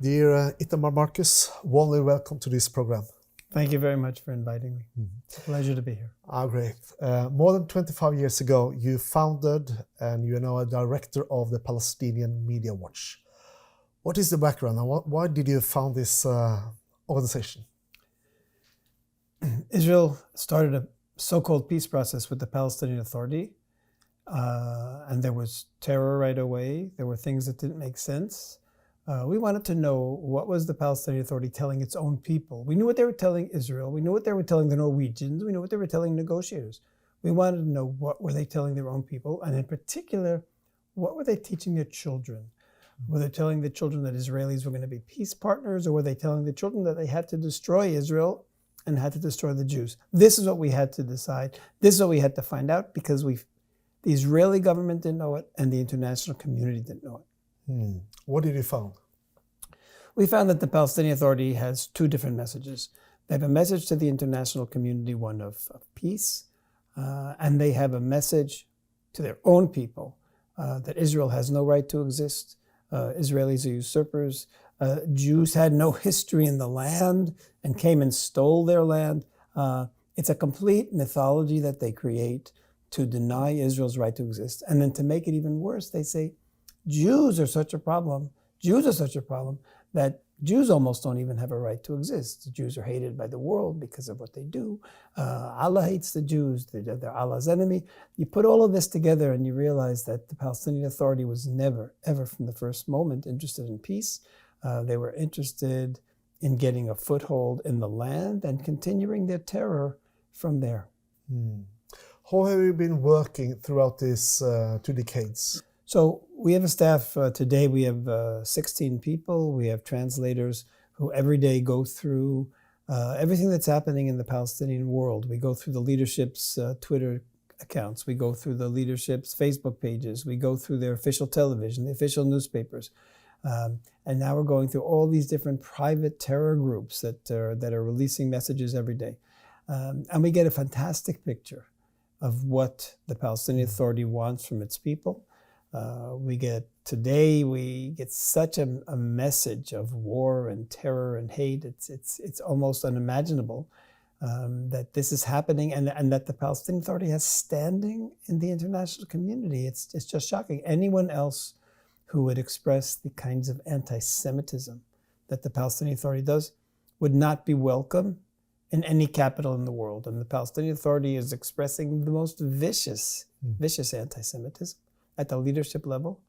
Dear Itamar Marcus, warmly welcome to this program. Thank you very much for inviting me. It's a pleasure to be here. Great. More than 25 years ago, you founded and you are now a director of the Palestinian Media Watch. What is the background and why did you found this organization? Israel started a so-called peace process with the Palestinian Authority, and there was terror right away. There were things that didn't make sense. We wanted to know what was the Palestinian Authority telling its own people. We knew what they were telling Israel. We knew what they were telling the Norwegians. We knew what they were telling negotiators. We wanted to know what were they telling their own people, and in particular, what were they teaching their children? Were they telling the children that Israelis were going to be peace partners, or were they telling the children that they had to destroy Israel and had to destroy the Jews? This is what we had to decide. This is what we had to find out because the Israeli government didn't know it and the international community didn't know it. What did you find? We found that the Palestinian Authority has two different messages. They have a message to the international community, one of peace, and they have a message to their own people that Israel has no right to exist. Israelis are usurpers. Jews had no history in the land and came and stole their land. It's a complete mythology that they create to deny Israel's right to exist. And then to make it even worse, they say, Jews are such a problem. Jews are such a problem that Jews almost don't even have a right to exist. The Jews are hated by the world because of what they do. Allah hates the Jews. They're Allah's enemy. You put all of this together and you realize that the Palestinian Authority was never, ever from the first moment interested in peace. They were interested in getting a foothold in the land and continuing their terror from there. How have you been working throughout these 2 decades? So we have a staff, today we have 16 people. We have translators who every day go through everything that's happening in the Palestinian world. We go through the leadership's Twitter accounts. We go through the leadership's Facebook pages. We go through their official television, the official newspapers. And now we're going through all these different private terror groups that are releasing messages every day. And we get a fantastic picture of what the Palestinian Authority wants from its people. We get such a message of war and terror and hate. It's almost unimaginable that this is happening and that the Palestinian Authority has standing in the international community. It's just shocking. Anyone else who would express the kinds of anti-Semitism that the Palestinian Authority does would not be welcome in any capital in the world. And the Palestinian Authority is expressing the most vicious anti-Semitism at the leadership level,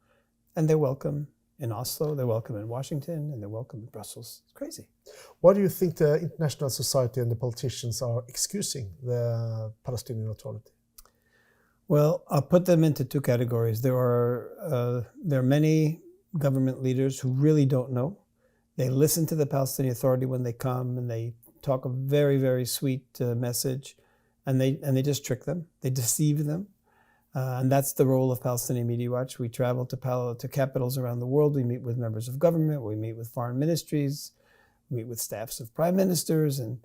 and they're welcome in Oslo, they're welcome in Washington, and they're welcome in Brussels. It's crazy. Why do you think the international society and the politicians are excusing the Palestinian Authority? Well, I'll put them into two categories. There are many government leaders who really don't know. They listen to the Palestinian Authority when they come, and they talk a very, very sweet message, and they just trick them. They deceive them. And that's the role of Palestinian Media Watch. We travel to capitals around the world. We meet with members of government. We meet with foreign ministries. We meet with staffs of prime ministers and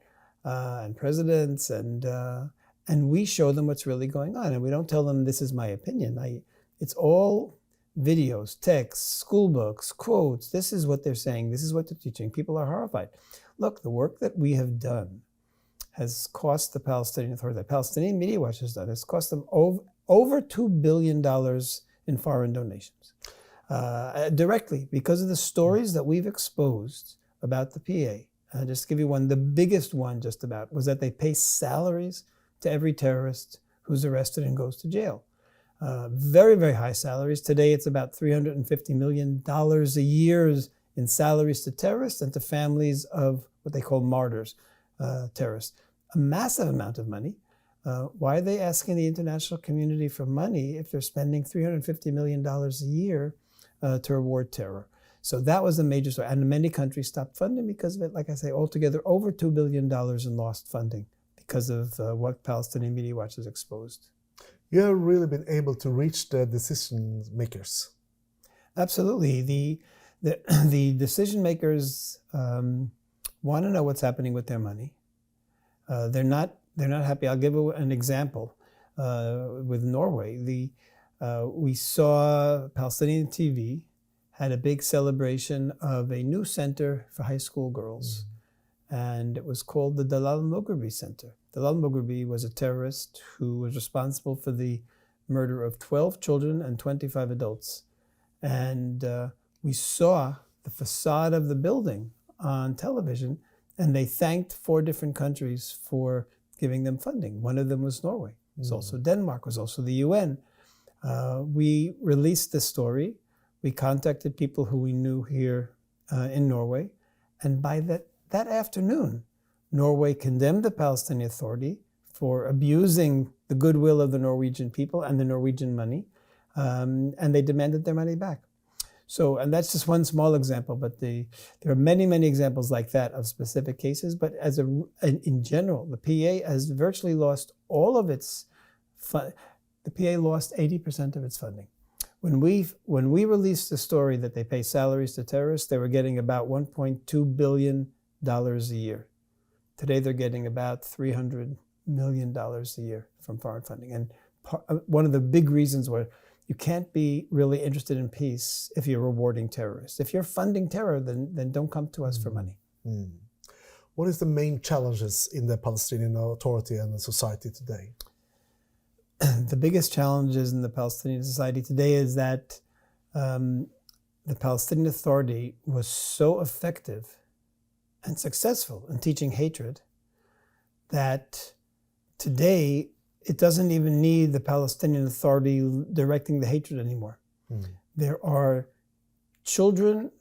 presidents. And we show them what's really going on. And we don't tell them, this is my opinion. It's all videos, texts, school books, quotes. This is what they're saying. This is what they're teaching. People are horrified. Look, the work that we have done has cost the Palestinian Authority, the Palestinian Media Watch has done, it's cost them over $2 billion in foreign donations. Directly, because of the stories that we've exposed about the PA. Just to give you one, the biggest one just about was that they pay salaries to every terrorist who's arrested and goes to jail. Very, very high salaries. Today it's about $350 million a year in salaries to terrorists and to families of what they call martyrs, terrorists. A massive amount of money. Why are they asking the international community for money if they're spending $350 million a year to reward terror? So that was a major story. And many countries stopped funding because of it. Like I say, altogether over $2 billion in lost funding because of what Palestinian Media Watch has exposed. You have really been able to reach the decision makers. Absolutely. The decision makers want to know what's happening with their money. They're not happy. I'll give an example with Norway. We saw Palestinian TV had a big celebration of a new center for high school girls. And it was called the Dalal Mughrabi Center. Dalal Mughrabi was a terrorist who was responsible for the murder of 12 children and 25 adults. And we saw the facade of the building on television, and they thanked 4 different countries for giving them funding. One of them was Norway. It was also Denmark, it was also the UN. We released the story. We contacted people who we knew here in Norway. And by that afternoon, Norway condemned the Palestinian Authority for abusing the goodwill of the Norwegian people and the Norwegian money, and they demanded their money back. So, and that's just one small example, but there are many, many examples like that of specific cases. But in general, the PA has virtually lost all of its the PA lost 80% of its funding. When we released the story that they pay salaries to terrorists, they were getting about $1.2 billion a year. Today, they're getting about $300 million a year from foreign funding. And one of the big reasons why you can't be really interested in peace if you're rewarding terrorists. If you're funding terror, then don't come to us for money. What is the main challenges in the Palestinian Authority and the society today? The biggest challenges in the Palestinian society today is that the Palestinian Authority was so effective and successful in teaching hatred that today it doesn't even need the Palestinian Authority directing the hatred anymore. There are children,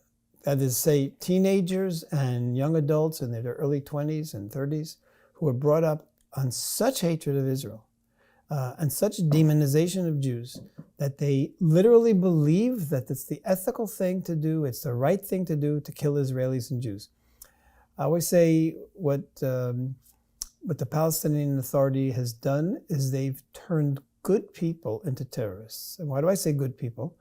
that is, say, teenagers and young adults in their early 20s and 30s, who are brought up on such hatred of Israel and such demonization of Jews that they literally believe that it's the ethical thing to do, it's the right thing to do to kill Israelis and Jews. I always say what the Palestinian Authority has done is they've turned good people into terrorists. And why do I say good people?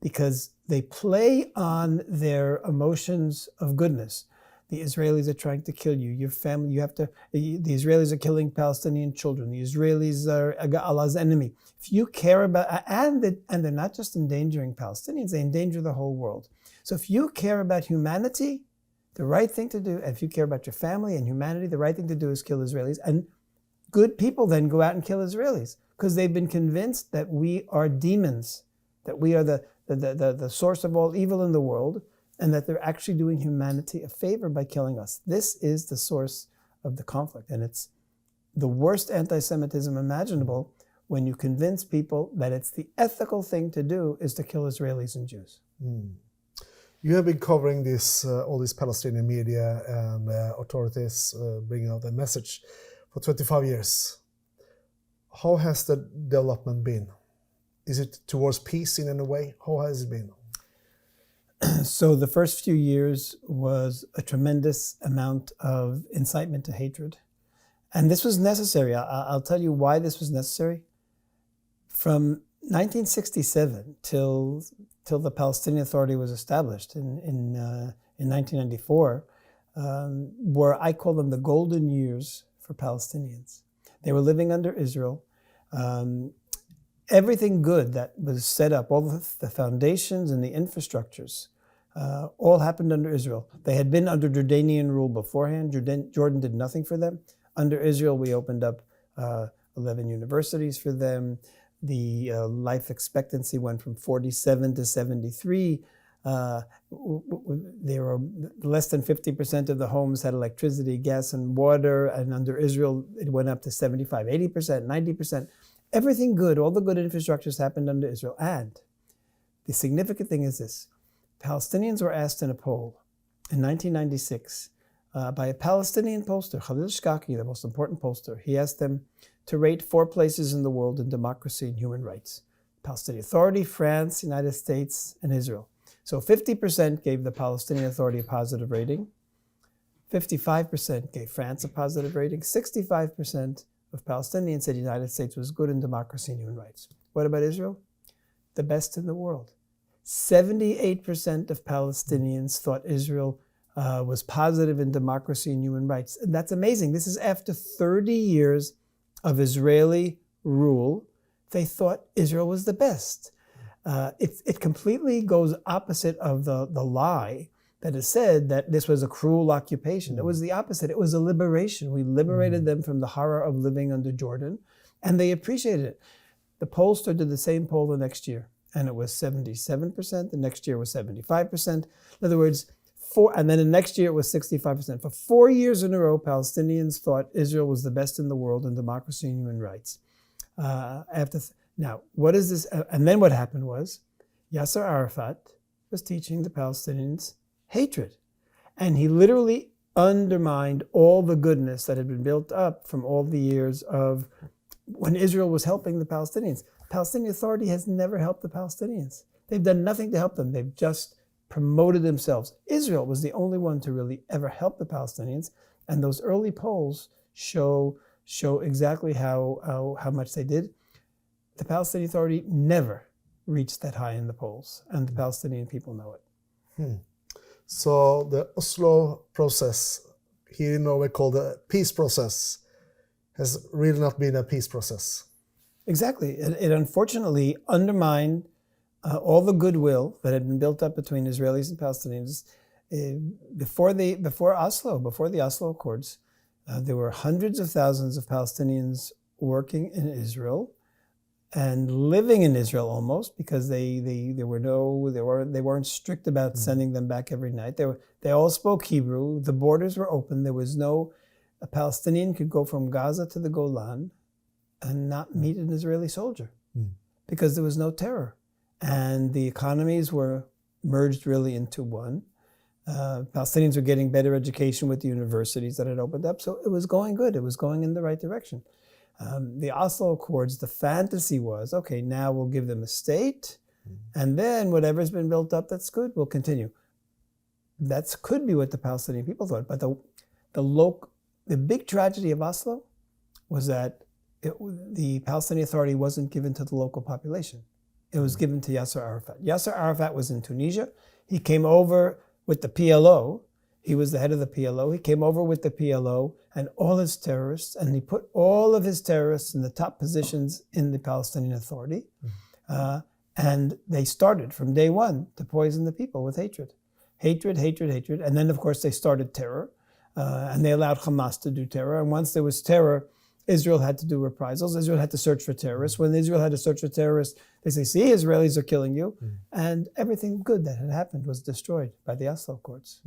Because they play on their emotions of goodness. The Israelis are trying to kill you, your family, the Israelis are killing Palestinian children. The Israelis are Allah's enemy. If you care about, and they're not just endangering Palestinians, they endanger the whole world. So if you care about humanity, the right thing to do, and if you care about your family and humanity, the right thing to do is kill Israelis. And good people then go out and kill Israelis because they've been convinced that we are demons, that we are the source of all evil in the world, and that they're actually doing humanity a favor by killing us. This is the source of the conflict, and it's the worst anti-Semitism imaginable when you convince people that it's the ethical thing to do is to kill Israelis and Jews. You have been covering this, all these Palestinian media and authorities bringing out the message for 25 years. How has the development been? Is it towards peace in any way? How has it been? So the first few years was a tremendous amount of incitement to hatred. And this was necessary. I'll tell you why this was necessary. From 1967 till the Palestinian Authority was established in 1994, were, I call them, the golden years for Palestinians. They were living under Israel. Everything good that was set up, all the foundations and the infrastructures, all happened under Israel. They had been under Jordanian rule beforehand. Jordan did nothing for them. Under Israel, we opened up 11 universities for them. The life expectancy went from 47 to 73. There were less than 50% of the homes had electricity, gas, and water. And under Israel, it went up to 75, 80%, 90%. Everything good, all the good infrastructures happened under Israel. And the significant thing is this. Palestinians were asked in a poll in 1996 by a Palestinian pollster, Khalil Shkaki, the most important pollster. He asked them to rate 4 places in the world in democracy and human rights: Palestinian Authority, France, United States, and Israel. So 50% gave the Palestinian Authority a positive rating. 55% gave France a positive rating. 65% of Palestinians said the United States was good in democracy and human rights. What about Israel? The best in the world. 78% of Palestinians thought Israel was positive in democracy and human rights. And that's amazing. This is after 30 years of Israeli rule. They thought Israel was the best. It completely goes opposite of the lie that is said that this was a cruel occupation. It was the opposite. It was a liberation. We liberated them from the horror of living under Jordan, and they appreciated it. The pollster did the same poll the next year, and it was 77%. The next year was 75%. In other words, and then the next year it was 65%. For 4 years in a row, Palestinians thought Israel was the best in the world in democracy and human rights. Now, what is this? And then what happened was Yasser Arafat was teaching the Palestinians hatred. And he literally undermined all the goodness that had been built up from all the years of when Israel was helping the Palestinians. The Palestinian Authority has never helped the Palestinians. They've done nothing to help them. They've just promoted themselves. Israel was the only one to really ever help the Palestinians. And those early polls show exactly how much they did. The Palestinian Authority never reached that high in the polls, and the Palestinian people know it. So the Oslo Process, here in Norway called the peace process, has really not been a peace process. Exactly. It unfortunately undermined all the goodwill that had been built up between Israelis and Palestinians. Before the Oslo Accords, there were hundreds of thousands of Palestinians working in Israel and living in Israel almost, because they weren't strict about sending them back every night. They all spoke Hebrew. The borders were open. There was a Palestinian could go from Gaza to the Golan and not meet an Israeli soldier because there was no terror. And the economies were merged really into one. Palestinians were getting better education with the universities that had opened up. So it was going good. It was going in the right direction. The Oslo Accords, the fantasy was, okay, now we'll give them a state, and then whatever's been built up that's good, we'll continue. That could be what the Palestinian people thought. But the big tragedy of Oslo was that the Palestinian Authority wasn't given to the local population. It was given to Yasser Arafat. Yasser Arafat was in Tunisia. He came over with the PLO. He was the head of the PLO. He came over with the PLO and all his terrorists, and he put all of his terrorists in the top positions in the Palestinian Authority. And they started from day one to poison the people with hatred. Hatred. And then, of course, they started terror. And they allowed Hamas to do terror. And once there was terror, Israel had to do reprisals. Israel had to search for terrorists. When Israel had to search for terrorists, they say, see, Israelis are killing you. And everything good that had happened was destroyed by the Oslo Accords.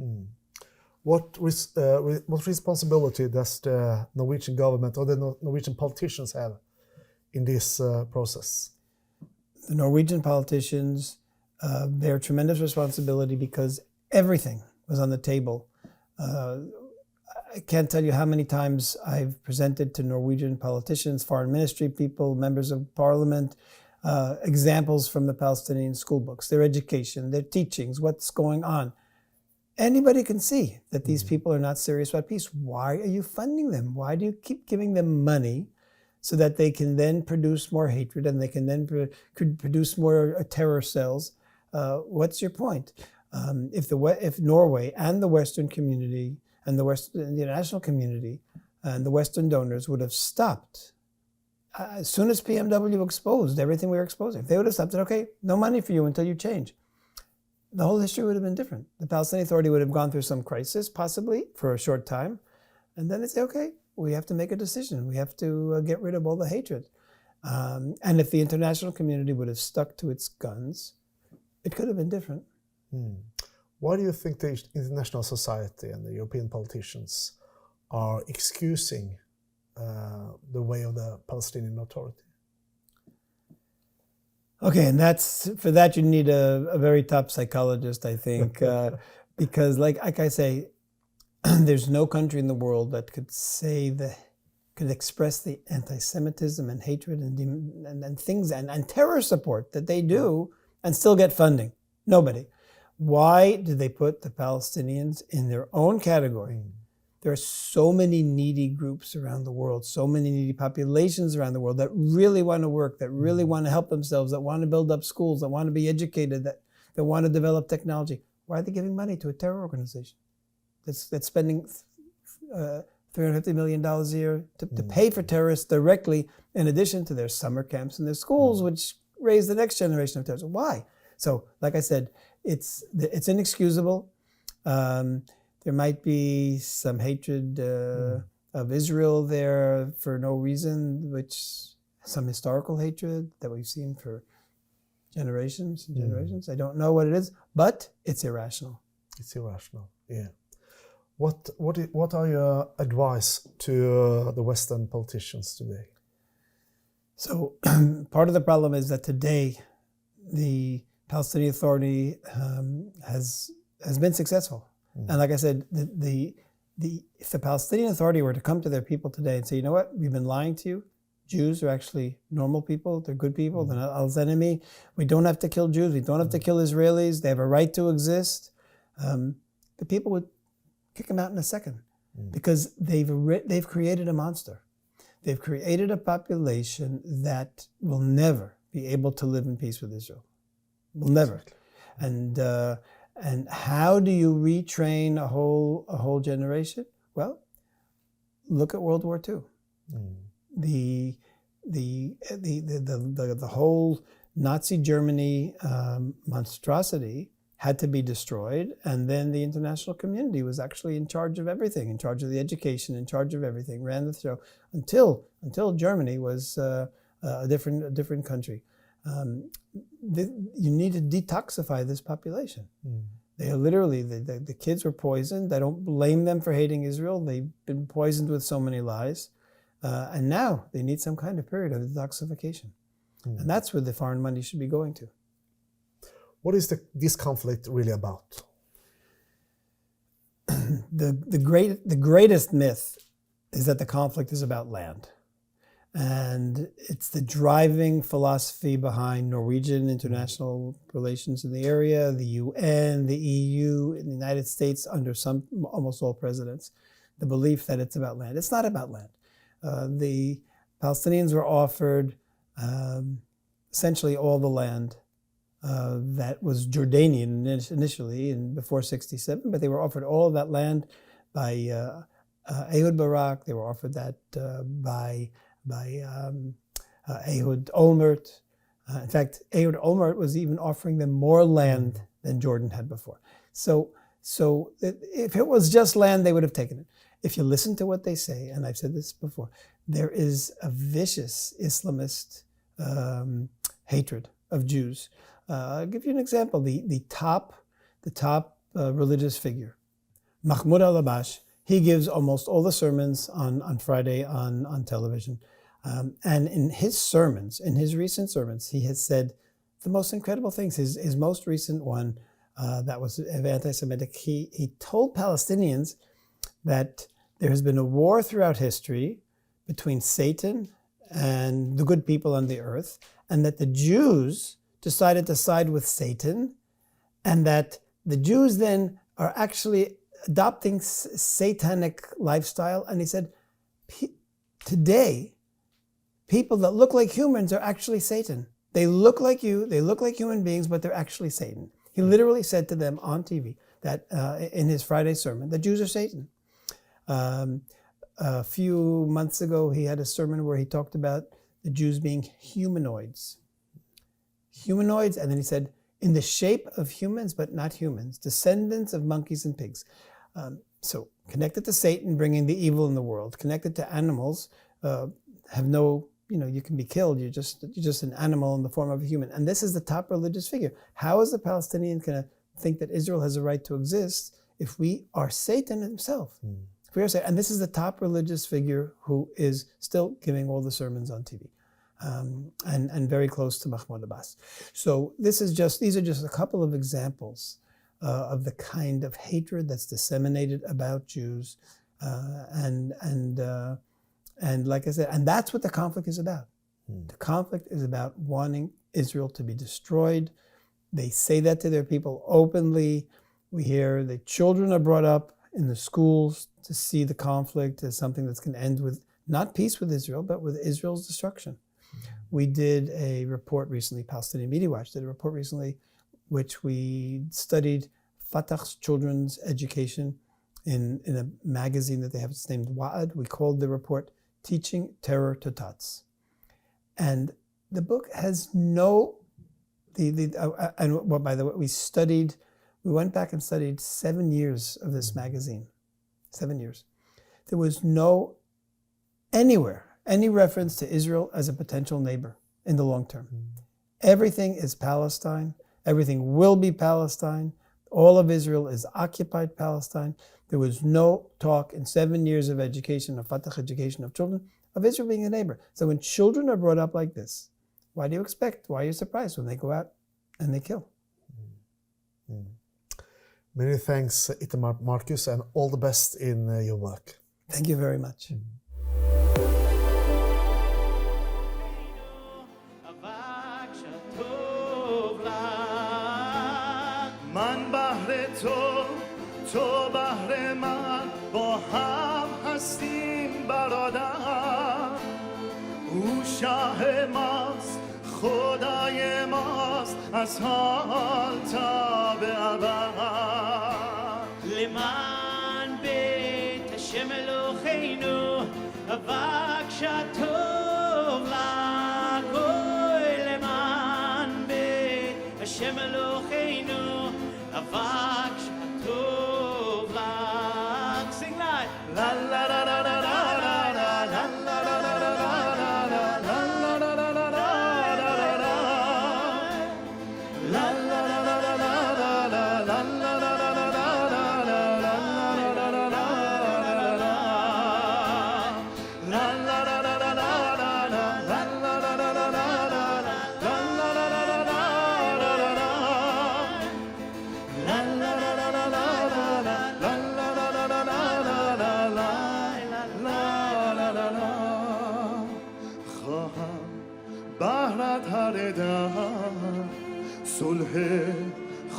What responsibility does the Norwegian government or the Norwegian politicians have in this process? The Norwegian politicians bear tremendous responsibility because everything was on the table. I can't tell you how many times I've presented to Norwegian politicians, foreign ministry people, members of parliament, examples from the Palestinian school books, their education, their teachings, what's going on. Anybody can see that these people are not serious about peace. Why are you funding them? Why do you keep giving them money so that they can then produce more hatred and they can then produce more terror cells? What's your point? If Norway and the Western community and the international community and the Western donors would have stopped as soon as PMW exposed everything we were exposing, if they would have stopped, said, okay, no money for you until you change, the whole history would have been different. The Palestinian Authority would have gone through some crisis, possibly, for a short time. And then they say, okay, we have to make a decision. We have to get rid of all the hatred. And if the international community would have stuck to its guns, it could have been different. Why do you think the international society and the European politicians are excusing the way of the Palestinian Authority? Okay, and for that you need a very top psychologist, I think, because like I say, there's no country in the world that could express the anti-Semitism and hatred and things and terror support that they do and still get funding. Nobody. Why did they put the Palestinians in their own category? There are so many needy groups around the world, so many needy populations around the world that really want to work, that really want to help themselves, that want to build up schools, that want to be educated, that want to develop technology. Why are they giving money to a terror organization that's spending $350 million a year to pay for terrorists directly, in addition to their summer camps and their schools, which raise the next generation of terrorists. Why? So, like I said, it's inexcusable. There might be some hatred of Israel there for no reason, some historical hatred that we've seen for generations and generations. I don't know what it is, but it's irrational. It's irrational, yeah. What are your advice to the Western politicians today? So part of the problem is that today the Palestinian Authority has been successful. And like I said, if the Palestinian Authority were to come to their people today and say, you know what, we've been lying to you. Jews are actually normal people. They're good people. They're not Allah's enemy. We don't have to kill Jews. We don't have to kill Israelis. They have a right to exist. The people would kick them out in a second because they've created a monster. They've created a population that will never be able to live in peace with Israel. Will never. And how do you retrain a whole generation? Well, look at World War II. The whole Nazi Germany monstrosity had to be destroyed, and then the international community was actually in charge of everything, in charge of the education, in charge of everything, ran the show until Germany was a different country. You need to detoxify this population. They are literally, the kids were poisoned. I don't blame them for hating Israel. They've been poisoned with so many lies. And now they need some kind of period of detoxification. And that's where the foreign money should be going to. What is this conflict really about? The greatest myth is that the conflict is about land. And it's the driving philosophy behind Norwegian international relations in the area, the UN, the EU, in the United States under almost all presidents, the belief that it's about land. It's not about land. The Palestinians were offered essentially all the land that was Jordanian initially and before 1967, but they were offered all of that land by Ehud Barak. They were offered that by Ehud Olmert. In fact, Ehud Olmert was even offering them more land than Jordan had before. So if it was just land, they would have taken it. If you listen to what they say, and I've said this before, there is a vicious Islamist hatred of Jews. I'll give you an example. The top religious figure, Mahmoud al-Abbas, he gives almost all the sermons on Friday on television. And in his sermons, in his recent sermons, he has said the most incredible things. His most recent one that was anti-Semitic, he told Palestinians that there has been a war throughout history between Satan and the good people on the earth, and that the Jews decided to side with Satan, and that the Jews then are actually adopting satanic lifestyle. And he said, today, people that look like humans are actually Satan. They look like you, they look like human beings, but they're actually Satan. He literally said to them on TV that in his Friday sermon, the Jews are Satan. A few months ago, he had a sermon where he talked about the Jews being humanoids. Humanoids, and then he said, in the shape of humans, but not humans, descendants of monkeys and pigs. So connected to Satan, bringing the evil in the world. Connected to animals, have no, you can be killed. You're just an animal in the form of a human. And this is the top religious figure. How is the Palestinian going to think that Israel has a right to exist if we are Satan himself? If we are Satan, and this is the top religious figure who is still giving all the sermons on TV. And very close to Mahmoud Abbas. So these are just a couple of examples of the kind of hatred that's disseminated about Jews, and like I said, and that's what the conflict is about. The conflict is about wanting Israel to be destroyed. They say that to their people openly. We hear the children are brought up in the schools to see the conflict as something that's going to end with not peace with Israel, but with Israel's destruction. We did a report recently, Palestinian Media Watch did a report recently, which we studied Fatah's children's education in a magazine that they have. It's named Wa'ad. We called the report Teaching Terror to Tots. And The book has no, and well, by the way, we went back and studied 7 years of this magazine, 7 years. There was anywhere, any reference to Israel as a potential neighbor in the long term. Everything is Palestine. Everything will be Palestine. All of Israel is occupied Palestine. There was no talk in 7 years of education, of Fatah education of children, of Israel being a neighbor. So when children are brought up like this, why are you surprised when they go out and they kill? Many thanks, Itamar, Marcus, and all the best in your work. Thank you very much. من بهر تو بهر من با هم هستیم برادر او شاه ماست خدای ماست از حال تا به ابد لمن بیت השם אלוהינו אבק שטוב לגוי למען בית השם אלוהינו אבק שטוב לך sing like la la la la la la la la la صلح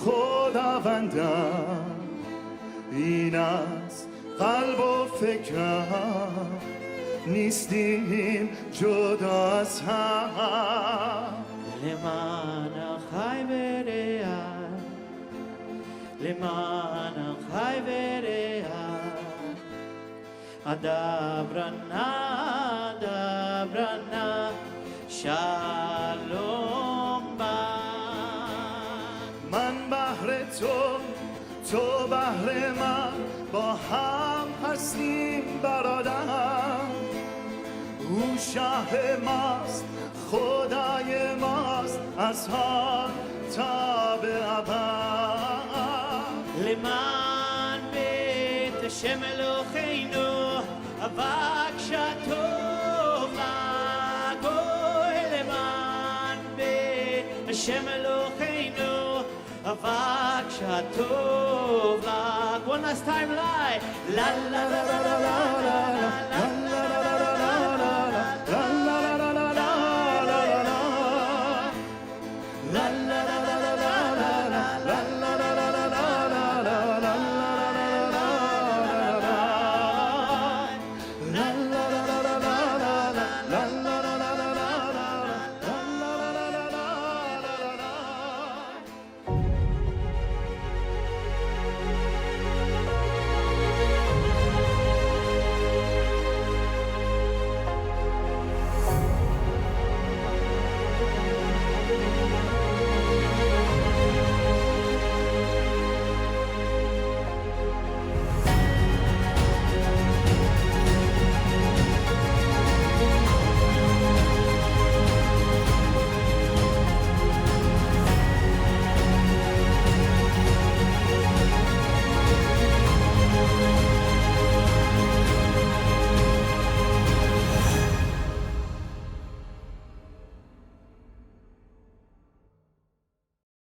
خداوندم این از قلب و فکرم نیستیم جدا از هم لمن خی بریم لمن خی بریم ادبرنا شالوم من بهر تو بهر من با هم هستیم برادر او شاه ماست خدای ماست از حال تا به ابد لمن بیت השם אלוהינו אבק שטוב לגוי למען בית השם אלוהינו אבק שטוב לך. One last time, la la la la la la la la la la.